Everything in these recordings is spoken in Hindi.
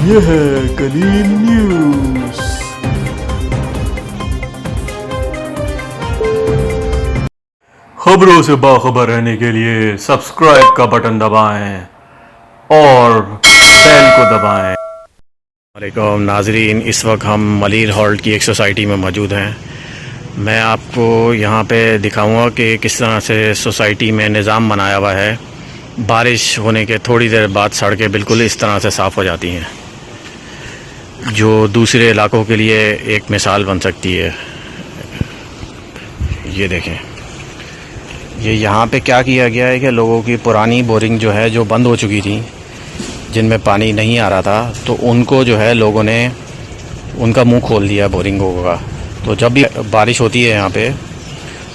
यह है कलील न्यूज़। खबरों से बाखबर रहने के लिए सब्सक्राइब का बटन दबाएं और बेल को दबाएं। वालेकुम नाजरीन, इस वक्त हम मलिर हॉल्ट की एक सोसाइटी में मौजूद हैं। मैं आपको यहाँ पे दिखाऊंगा कि किस तरह से सोसाइटी में निज़ाम बनाया हुआ है। बारिश होने के थोड़ी देर बाद सड़कें बिल्कुल इस तरह से साफ़ हो जाती हैं, जो दूसरे इलाकों के लिए एक मिसाल बन सकती है। ये देखें, ये यहाँ पे क्या किया गया है कि लोगों की पुरानी बोरिंग जो है, जो बंद हो चुकी थी, जिनमें पानी नहीं आ रहा था, तो उनको जो है लोगों ने उनका मुंह खोल दिया बोरिंगों का। तो जब भी बारिश होती है यहाँ पे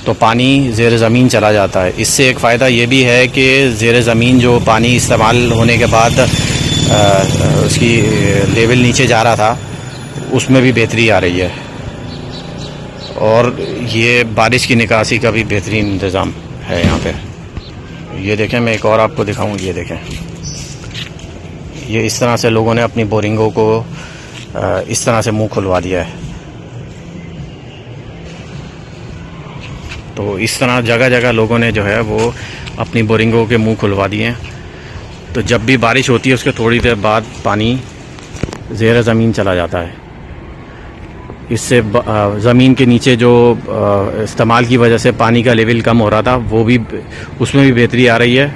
तो पानी ज़ेर ज़मीन चला जाता है। इससे एक फ़ायदा ये भी है कि ज़ेर ज़मीन जो पानी इस्तेमाल होने के बाद उसकी लेवल नीचे जा रहा था, उसमें भी बेहतरी आ रही है। और ये बारिश की निकासी का भी बेहतरीन इंतज़ाम है यहाँ पे। ये देखें, मैं एक और आपको दिखाऊँ। ये देखें, ये इस तरह से लोगों ने अपनी बोरिंगों को इस तरह से मुंह खुलवा दिया है। तो इस तरह जगह जगह लोगों ने जो है वो अपनी बोरिंगों के मुंह खुलवा दिए हैं। तो जब भी बारिश होती है उसके थोड़ी देर बाद पानी ज़ेर ज़मीन चला जाता है। इससे ज़मीन के नीचे जो इस्तेमाल की वजह से पानी का लेवल कम हो रहा था, वो भी, उसमें भी बेहतरी आ रही है।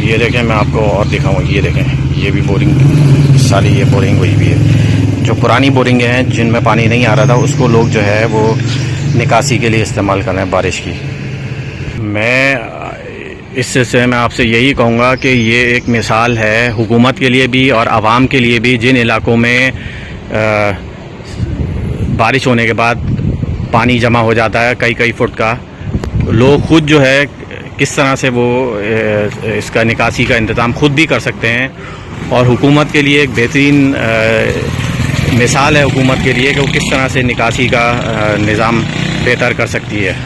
ये देखें, मैं आपको और दिखाऊँ। ये देखें, ये भी बोरिंग, सारी ये बोरिंग हुई भी है। जो पुरानी बोरिंग हैं जिनमें पानी नहीं आ रहा था, उसको लोग जो है वो निकासी के लिए इस्तेमाल कर रहे हैं बारिश की। मैं इस सिलसिले में आपसे यही कहूँगा कि ये एक मिसाल है हुकूमत के लिए भी और आवाम के लिए भी, जिन इलाकों में बारिश होने के बाद पानी जमा हो जाता है कई फुट का। लोग खुद जो है किस तरह से वो इसका निकासी का इंतज़ाम खुद भी कर सकते हैं। और हुकूमत के लिए एक बेहतरीन मिसाल है हुकूमत के लिए कि वो किस तरह से निकासी का निज़ाम बेहतर कर सकती है।